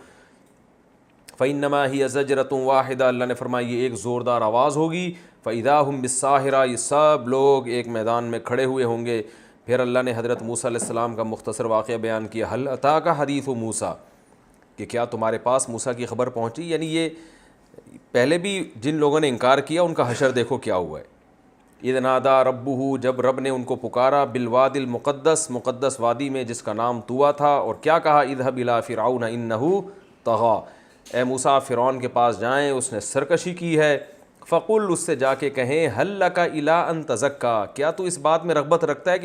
فإنما هي زجرۃ واحدہ، اللہ نے فرمایا یہ ایک زوردار آواز ہوگی۔ فإذا هم بالساہرہ، یہ سب لوگ ایک میدان میں کھڑے ہوئے ہوں گے۔ پھر اللہ نے حضرت موسیٰ علیہ السلام کا مختصر واقعہ بیان کیا۔ هل اتاک حدیث موسیٰ، کہ کیا تمہارے پاس موسیٰ کی خبر پہنچی، یعنی یہ پہلے بھی جن لوگوں نے انکار کیا ان کا حشر دیکھو کیا ہوا ہے۔ اذ نادیٰ ربہ، جب رب نے ان کو پکارا، بالوادی المقدس، مقدس وادی میں جس کا نام طویٰ تھا، اور کیا کہا، اذهب الی فرعون انہ طغیٰ، اے موسیٰ فرعون کے پاس جائیں، اس نے سرکشی کی ہے۔ فقل، اس سے جا کے کہیں، هل لک الی ان تزکیٰ، کیا تو اس بات میں رغبت رکھتا ہے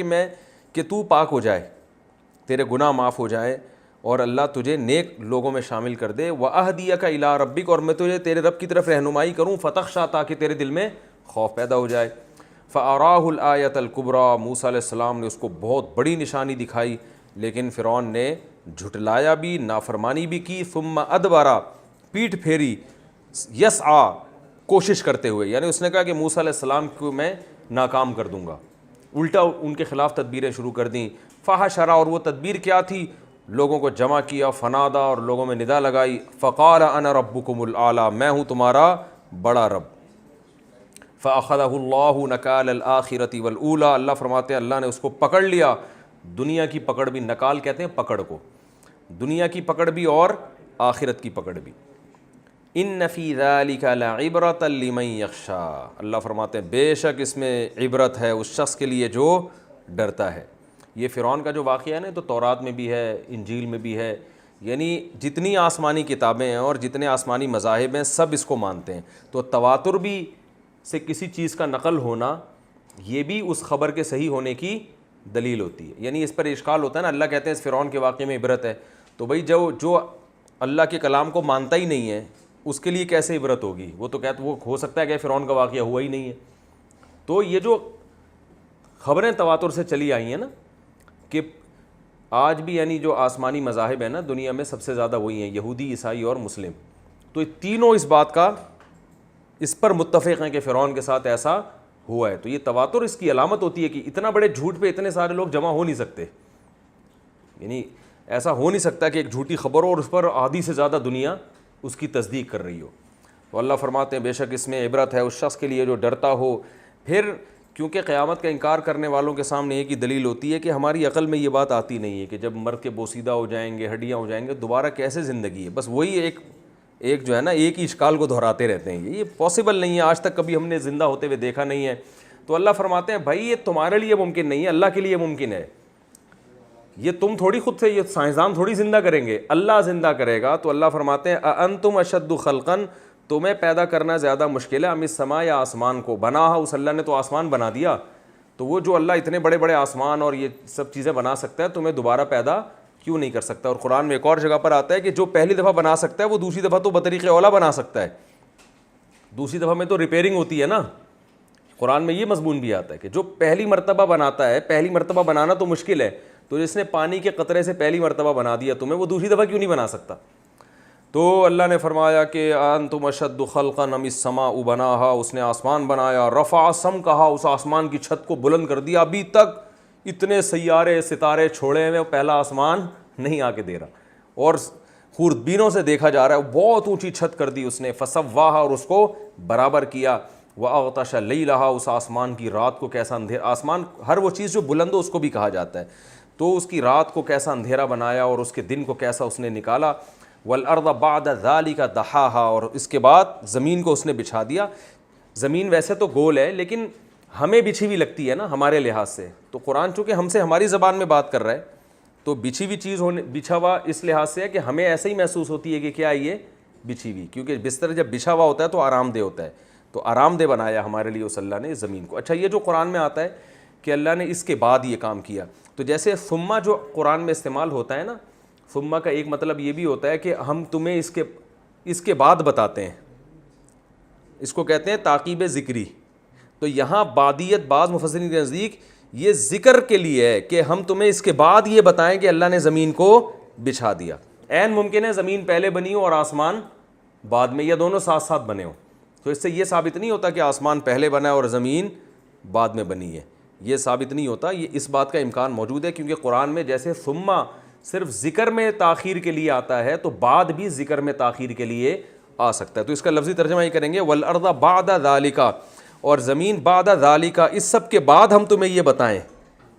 کہ تو پاک ہو جائے، تیرے گناہ معاف ہو جائے اور اللہ تجھے نیک لوگوں میں شامل کر دے۔ واہدیک الی ربک، اور میں تجھے تیرے رب کی طرف رہنمائی کروں، فتخشیٰ، تاکہ تیرے دل میں خوف پیدا ہو جائے۔ فاراہ الآیۃ الکبریٰ، موسیٰ علیہ السلام نے اس کو بہت بڑی نشانی دکھائی، لیکن فرعون نے جھٹلایا بھی، نافرمانی بھی کی۔ ثم ادبر، پیٹھ پھیری، یسعیٰ، کوشش کرتے ہوئے، یعنی اس نے کہا کہ موسیٰ علیہ السلام کو میں ناکام کر دوں گا، الٹا ان کے خلاف تدبیریں شروع کر دیں۔ فحشر، اور وہ تدبیر کیا تھی، لوگوں کو جمع کیا، فنادا، اور لوگوں میں ندا لگائی، فقال انا ربکم الاعلیٰ، میں ہوں تمہارا بڑا رب۔ فاخذہ اللہ نکال الآخرۃ والاولیٰ، اللہ فرماتے ہیں اللہ نے اس کو پکڑ لیا، دنیا کی پکڑ بھی، نکال کہتے ہیں پکڑ کو، دنیا کی پکڑ بھی اور آخرت کی پکڑ بھی۔ ان فی ذلک لعبرۃ لمن یخشیٰ، اللہ فرماتے ہیں بے شک اس میں عبرت ہے اس شخص کے لیے جو ڈرتا ہے۔ یہ فرعون کا جو واقعہ ہے نا، تو تورات میں بھی ہے، انجیل میں بھی ہے، یعنی جتنی آسمانی کتابیں ہیں اور جتنے آسمانی مذاہب ہیں سب اس کو مانتے ہیں۔ تو تواتر بھی سے کسی چیز کا نقل ہونا، یہ بھی اس خبر کے صحیح ہونے کی دلیل ہوتی ہے، یعنی اس پر اشکال ہوتا ہے نا، اللہ کہتے ہیں اس فرعون کے واقعے میں عبرت ہے، تو بھائی جو اللہ کے کلام کو مانتا ہی نہیں ہے اس کے لیے کیسے عبرت ہوگی؟ وہ تو کہتے وہ ہو سکتا ہے کہ فرعون کا واقعہ ہوا ہی نہیں ہے۔ تو یہ جو خبریں تواتر سے چلی آئی ہیں نا، کہ آج بھی یعنی جو آسمانی مذاہب ہیں نا دنیا میں سب سے زیادہ وہی ہیں، یہودی، عیسائی اور مسلم، تو یہ تینوں اس بات کا اس پر متفق ہیں کہ فرعون کے ساتھ ایسا ہوا ہے. تو یہ تواتر اس کی علامت ہوتی ہے کہ اتنا بڑے جھوٹ پہ اتنے سارے لوگ جمع ہو نہیں سکتے. یعنی ایسا ہو نہیں سکتا کہ ایک جھوٹی خبر ہو اور اس پر آدھی سے زیادہ دنیا اس کی تصدیق کر رہی ہو. تو اللہ فرماتے ہیں بے شک اس میں عبرت ہے اس شخص کے لیے جو ڈرتا ہو. پھر کیونکہ قیامت کا انکار کرنے والوں کے سامنے ایک ہی دلیل ہوتی ہے کہ ہماری عقل میں یہ بات آتی نہیں ہے کہ جب مر کے بوسیدہ ہو جائیں گے, ہڈیاں ہو جائیں گے, دوبارہ کیسے زندگی ہے. بس وہی ایک جو ہے نا ایک ہی اشکال کو دہراتے رہتے ہیں. یہ پاسبل نہیں ہے, آج تک کبھی ہم نے زندہ ہوتے ہوئے دیکھا نہیں ہے. تو اللہ فرماتے ہیں بھائی یہ تمہارے لیے ممکن نہیں ہے, اللہ کے لیے ممکن ہے. یہ تم تھوڑی خود سے, یہ سائنسدان تھوڑی زندہ کریں گے, اللہ زندہ کرے گا. تو اللہ فرماتے ہیں اانتم اشد خلقا, تمہیں پیدا کرنا زیادہ مشکل ہے, ام السماء, یا آسمان کو. بناہا, اس اللہ نے تو آسمان بنا دیا. تو وہ جو اللہ اتنے بڑے بڑے آسمان اور یہ سب چیزیں بنا سکتا ہے, تمہیں دوبارہ پیدا کیوں نہیں کر سکتا. اور قرآن میں ایک اور جگہ پر آتا ہے کہ جو پہلی دفعہ بنا سکتا ہے وہ دوسری دفعہ تو بطریق اولا بنا سکتا ہے. دوسری دفعہ میں تو ریپیئرنگ ہوتی ہے نا. قرآن میں یہ مضمون بھی آتا ہے کہ جو پہلی مرتبہ بناتا ہے, پہلی مرتبہ بنانا تو مشکل ہے, تو جس نے پانی کے قطرے سے پہلی مرتبہ بنا دیا تمہیں, وہ دوسری دفعہ کیوں نہیں بنا سکتا. تو اللہ نے فرمایا کہ انتم اشد خلقا ام السماء بناہا, اس نے آسمان بنایا. رفع سمکہا, اس آسمان کی چھت کو بلند کر دیا. ابھی تک اتنے سیارے ستارے چھوڑے ہوئے, پہلا آسمان نہیں آ کے دے رہا, اور خوردبینوں سے دیکھا جا رہا ہے, بہت اونچی چھت کر دی اس نے. فسواہا, اور اس کو برابر کیا. واغطش لیلہا, اس آسمان کی رات کو کیسا اندھیرا, آسمان ہر وہ چیز جو بلند ہو اس کو بھی کہا جاتا ہے, تو اس کی رات کو کیسا اندھیرا بنایا اور اس کے دن کو کیسا اس نے نکالا. والارض بعد ذلک دحاہا, اور اس کے بعد زمین کو اس نے بچھا دیا. زمین ویسے تو گول ہے لیکن ہمیں بچھی ہوئی لگتی ہے نا ہمارے لحاظ سے. تو قرآن چونکہ ہم سے ہماری زبان میں بات کر رہا ہے, تو بچھی ہوئی چیز بچھا ہوا اس لحاظ سے ہے کہ ہمیں ایسے ہی محسوس ہوتی ہے کہ کیا یہ بچھی ہوئی, کیونکہ بستر جب بچھا ہوا ہوتا ہے تو آرام دہ ہوتا ہے. تو آرام دہ بنایا ہمارے لیے اس اللہ نے زمین کو. اچھا, یہ جو قرآن میں آتا ہے کہ اللہ نے اس کے بعد یہ کام کیا, تو جیسے ثم جو قرآن میں استعمال ہوتا ہے نا, ثم کا ایک مطلب یہ بھی ہوتا ہے کہ ہم تمہیں اس کے بعد بتاتے ہیں, اس کو کہتے ہیں تعقیب ذکری. تو یہاں بعدیت بعض مفسرین کے نزدیک یہ ذکر کے لیے ہے کہ ہم تمہیں اس کے بعد یہ بتائیں کہ اللہ نے زمین کو بچھا دیا. عین ممکن ہے زمین پہلے بنی ہو اور آسمان بعد میں, یا دونوں ساتھ ساتھ بنے ہوں. تو اس سے یہ ثابت نہیں ہوتا کہ آسمان پہلے بنا ہے اور زمین بعد میں بنی ہے, یہ ثابت نہیں ہوتا. یہ اس بات کا امکان موجود ہے کیونکہ قرآن میں جیسے ثم صرف ذکر میں تاخیر کے لیے آتا ہے, تو بعد بھی ذکر میں تاخیر کے لیے آ سکتا ہے. تو اس کا لفظی ترجمہ یہ کریں گے والارض بعد ذالک, اور زمین بعد ذالک, اس سب کے بعد ہم تمہیں یہ بتائیں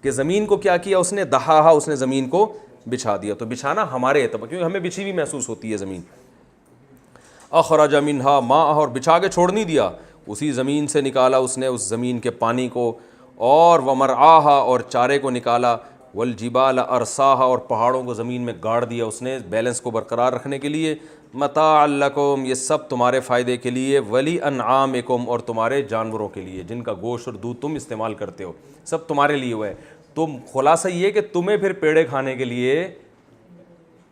کہ زمین کو کیا کیا اس نے, دحاہا, اس نے زمین کو بچھا دیا. تو بچھانا ہمارے اعتبار, کیونکہ ہمیں بچھی ہوئی محسوس ہوتی ہے زمین. اخرج منہا ماء, اور بچھا کے چھوڑ نہیں دیا, اسی زمین سے نکالا اس نے اس زمین کے پانی کو. اور ومرعاہا, اور چارے کو نکالا. والجبال ارساہا, اور پہاڑوں کو زمین میں گاڑ دیا اس نے بیلنس کو برقرار رکھنے کے لیے. متاعا لکم, یہ سب تمہارے فائدے کے لیے. ولی انعامکم, اور تمہارے جانوروں کے لیے جن کا گوشت اور دودھ تم استعمال کرتے ہو, سب تمہارے لیے ہوا ہے. تم خلاصہ یہ کہ تمہیں پھر پیڑے کھانے کے لیے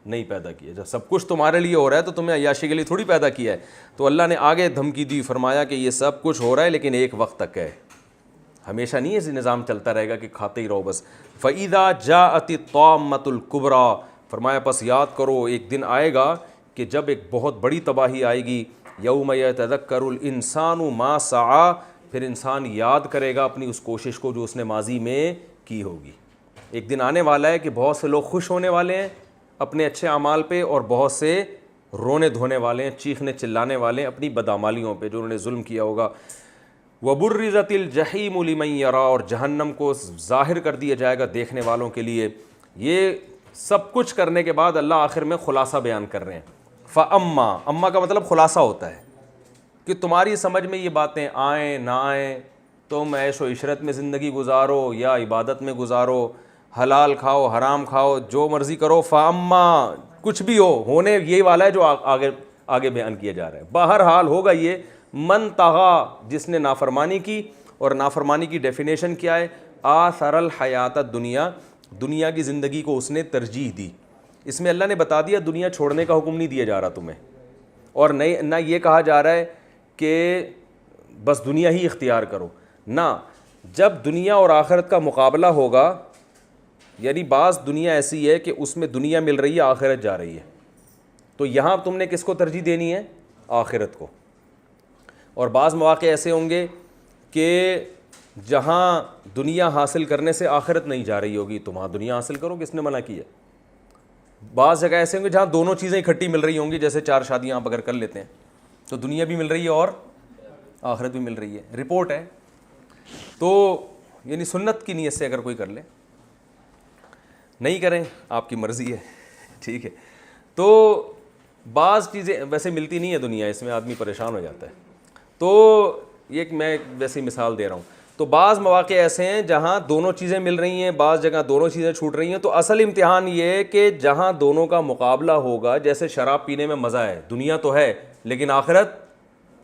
نہیں پیدا کیا. جب سب کچھ تمہارے لیے ہو رہا ہے تو تمہیں عیاشی کے لیے تھوڑی پیدا کیا ہے. تو اللہ نے آگے دھمکی دی, فرمایا کہ یہ سب کچھ ہو رہا ہے لیکن ایک وقت تک ہے, ہمیشہ نہیں ایسے نظام چلتا رہے گا کہ کھاتے ہی رہو بس. فَإِذَا جَاءَتِ الطَّامَّةُ الْكُبْرَى, فرمایا پس یاد کرو ایک دن آئے گا کہ جب ایک بہت بڑی تباہی آئے گی. یوم یتذکر الانسان ما سعی, پھر انسان یاد کرے گا اپنی اس کوشش کو جو اس نے ماضی میں کی ہوگی. ایک دن آنے والا ہے کہ بہت سے لوگ خوش ہونے والے ہیں اپنے اچھے اعمال پہ, اور بہت سے رونے دھونے والے ہیں, چیخنے چلانے والے ہیں اپنی بدعمالیوں پہ جو انہوں نے ظلم کیا ہوگا. وَبُرِّزَتِ الْجَحِيمُ لِمَن يَرَى, اور جہنم کو ظاہر کر دیا جائے گا دیکھنے والوں کے لیے. یہ سب کچھ کرنے کے بعد اللہ آخر میں خلاصہ بیان کر رہے ہیں. فَأَمَّا, اما کا مطلب خلاصہ ہوتا ہے کہ تمہاری سمجھ میں یہ باتیں آئیں نہ آئیں, تم عیش و عشرت میں زندگی گزارو یا عبادت میں گزارو, حلال کھاؤ حرام کھاؤ, جو مرضی کرو. فَأَمَّا, کچھ بھی ہونے یہ والا ہے جو آگے بیان کیا جا رہا ہے. بہرحال ہوگا یہ, من طغا, جس نے نافرمانی کی. اور نافرمانی کی ڈیفینیشن کیا ہے, آثر الحیات الدنیا, دنیا کی زندگی کو اس نے ترجیح دی. اس میں اللہ نے بتا دیا دنیا چھوڑنے کا حکم نہیں دیا جا رہا تمہیں, اور نہ یہ کہا جا رہا ہے کہ بس دنیا ہی اختیار کرو. نہ, جب دنیا اور آخرت کا مقابلہ ہوگا, یعنی بعض دنیا ایسی ہے کہ اس میں دنیا مل رہی ہے آخرت جا رہی ہے, تو یہاں تم نے کس کو ترجیح دینی ہے, آخرت کو. اور بعض مواقع ایسے ہوں گے کہ جہاں دنیا حاصل کرنے سے آخرت نہیں جا رہی ہوگی، تم وہاں دنیا حاصل کرو، کس نے منع کیا؟ بعض جگہ ایسے ہوں گے جہاں دونوں چیزیں اکٹھی مل رہی ہوں گی، جیسے 4 شادیاں آپ اگر کر لیتے ہیں تو دنیا بھی مل رہی ہے اور آخرت بھی مل رہی ہے، رپورٹ ہے. تو یعنی سنت کی نیت سے اگر کوئی کر لے، نہیں کریں آپ کی مرضی ہے، ٹھیک ہے. تو بعض چیزیں ویسے ملتی نہیں ہے دنیا، اس میں آدمی پریشان ہو جاتا ہے. تو یہ میں ویسی مثال دے رہا ہوں. تو بعض مواقع ایسے ہیں جہاں دونوں چیزیں مل رہی ہیں، بعض جگہ دونوں چیزیں چھوٹ رہی ہیں. تو اصل امتحان یہ ہے کہ جہاں دونوں کا مقابلہ ہوگا، جیسے شراب پینے میں مزہ ہے، دنیا تو ہے لیکن آخرت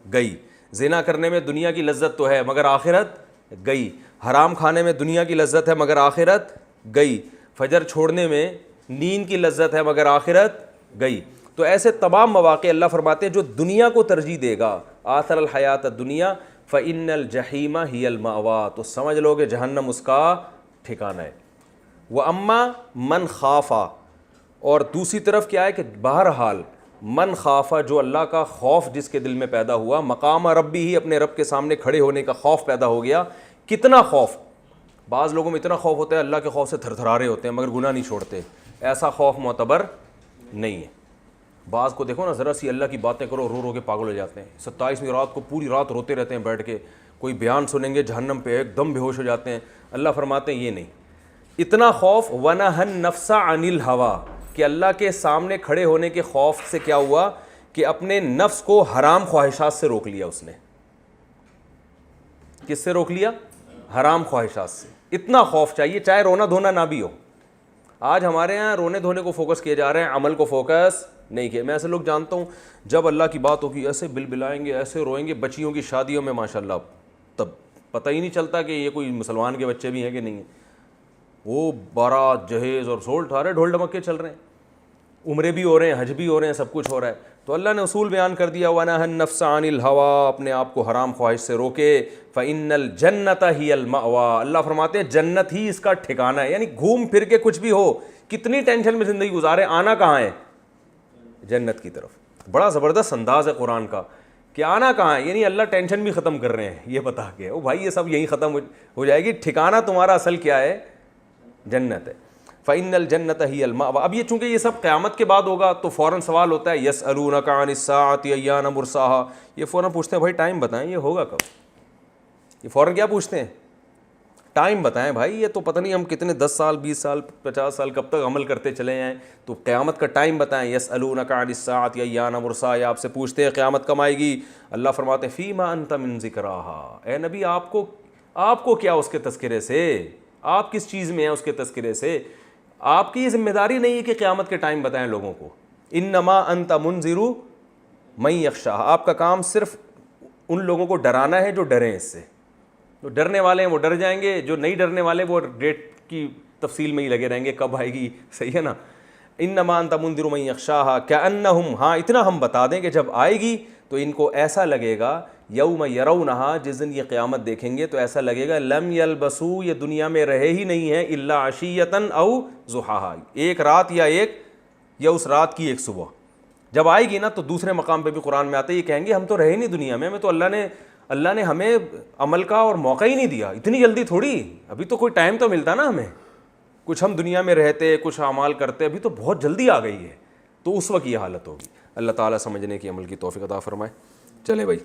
گئی. زنا کرنے میں دنیا کی لذت تو ہے مگر آخرت گئی. حرام کھانے میں دنیا کی لذت ہے مگر آخرت گئی. فجر چھوڑنے میں نیند کی لذت ہے مگر آخرت گئی. تو ایسے تمام مواقع اللہ فرماتے ہیں جو دنیا کو ترجیح دے گا، آثر الحیات الدنیا فإن الجحیم ہی المأویٰ، تو سمجھ لو کہ جہنم اس کا ٹھکانہ ہے. وَأَمَّا مَنْ خَافَ، اور دوسری طرف کیا ہے کہ بہرحال من خافا، جو اللہ کا خوف جس کے دل میں پیدا ہوا، مقام ربی ہی، اپنے رب کے سامنے کھڑے ہونے کا خوف پیدا ہو گیا. کتنا خوف، بعض لوگوں میں اتنا خوف ہوتا ہے اللہ کے خوف سے تھر تھرا رہے ہوتے ہیں مگر گناہ نہیں چھوڑتے، ایسا خوف معتبر نہیں ہے. بعض کو دیکھو نا، ذرا سی اللہ کی باتیں کرو رو رو کے پاگل ہو جاتے ہیں. 27ویں رات کو پوری رات روتے رہتے ہیں بیٹھ کے، کوئی بیان سنیں گے جہنم پہ ایک دم بے ہوش ہو جاتے ہیں. اللہ فرماتے ہیں یہ نہیں، اتنا خوف. وَنَهَى النَّفْسَ عَنِ الْهَوَىٰ، کہ اللہ کے سامنے کھڑے ہونے کے خوف سے کیا ہوا کہ اپنے نفس کو حرام خواہشات سے روک لیا. اس نے کس سے روک لیا؟ حرام خواہشات سے. اتنا خوف چاہیے چاہے رونا دھونا نہ بھی ہو. آج ہمارے ہاں رونے دھونے کو فوکس کیے جا رہے ہیں، عمل کو فوکس نہیں کیا. میں ایسے لوگ جانتا ہوں جب اللہ کی بات ہوگی ایسے بل بلائیں گے، ایسے روئیں گے. بچیوں کی شادیوں میں ماشاءاللہ تب پتہ ہی نہیں چلتا کہ یہ کوئی مسلمان کے بچے بھی ہیں کہ نہیں ہیں. وہ بارات جہیز اور سول ٹھارے ڈھول ڈمکے چل رہے ہیں، عمرے بھی ہو رہے ہیں، حج بھی ہو رہے ہیں، سب کچھ ہو رہا ہے. تو اللہ نے اصول بیان کر دیا، وَنَهَى النَّفْسَ عَنِ الْهَوَىٰ، اپنے آپ کو حرام خواہش سے روکے. فَإِنَّ الْجَنَّةَ هِيَ الْمَأْوَىٰ، اللہ فرماتے ہیں جنت ہی اس کا ٹھکانہ ہے. یعنی گھوم پھر کے کچھ بھی ہو، کتنی ٹینشن میں زندگی گزارے، آنا کہاں ہے؟ جنت کی طرف. بڑا زبردست انداز ہے قرآن کا کہ آنا کہاں ہے، یعنی اللہ ٹینشن بھی ختم کر رہے ہیں یہ بتا کے، او بھائی یہ سب یہیں ختم ہو جائے گی. ٹھکانہ تمہارا اصل کیا ہے؟ جنت ہے. فَإِنَّ الْجَنَّةَ هِيَ الْمَأْوَىٰ. اب یہ چونکہ یہ سب قیامت کے بعد ہوگا تو فوراً سوال ہوتا ہے يَسْأَلُونَكَ عَنِ السَّاعَةِ أَيَّانَ مُرْسَاهَا، یہ فوراً پوچھتے ہیں بھائی ٹائم بتائیں یہ ہوگا کب. یہ فوراً کیا پوچھتے ہیں؟ ٹائم بتائیں بھائی. یہ تو پتہ نہیں ہم کتنے 10 سال 20 سال 50 سال کب تک عمل کرتے چلے ہیں، تو قیامت کا ٹائم بتائیں. يَسْأَلُونَكَ عَنِ السَّاعَةِ أَيَّانَ مُرْسَاهَا، یہ آپ سے پوچھتے ہیں قیامت کب آئے گی. اللہ فرماتے ہیں فِيمَا أَنْتَ مِنْ ذِكْرَاهَا، اے نبی آپ کو کیا اس کے تذکرے سے، آپ کس چیز میں ہیں اس کے تذکرے سے. آپ کی یہ ذمہ داری نہیں ہے کہ قیامت کے ٹائم بتائیں لوگوں کو. انما انت منذر من یخشاہ، آپ کا کام صرف ان لوگوں کو ڈرانا ہے جو ڈریں اس سے. جو ڈرنے والے ہیں وہ ڈر جائیں گے، جو نہیں ڈرنے والے وہ ڈیٹ کی تفصیل میں ہی لگے رہیں گے کب آئے گی. صحیح ہے نا. انما انت منذر من یخشاہ کأنہم، ہاں اتنا ہم بتا دیں کہ جب آئے گی تو ان کو ایسا لگے گا، یوم یرونہا، جس دن یہ قیامت دیکھیں گے تو ایسا لگے گا، لم یلبسوا، یہ دنیا میں رہے ہی نہیں ہیں، الا عشیۃ او ضحاہا، ایک رات یا اس رات کی ایک صبح. جب آئے گی نا تو دوسرے مقام پہ بھی قرآن میں آتا ہے، یہ کہیں گے ہم تو رہے نہیں دنیا میں، ہمیں تو اللہ نے ہمیں عمل کا اور موقع ہی نہیں دیا. اتنی جلدی تھوڑی، ابھی تو کوئی ٹائم تو ملتا نا ہمیں، کچھ ہم دنیا میں رہتے کچھ اعمال کرتے، ابھی تو بہت جلدی آ گئی ہے. تو اس وقت یہ حالت ہوگی. اللہ تعالیٰ سمجھنے کی عمل کی توفیق عطا فرمائے. چلے بھائی.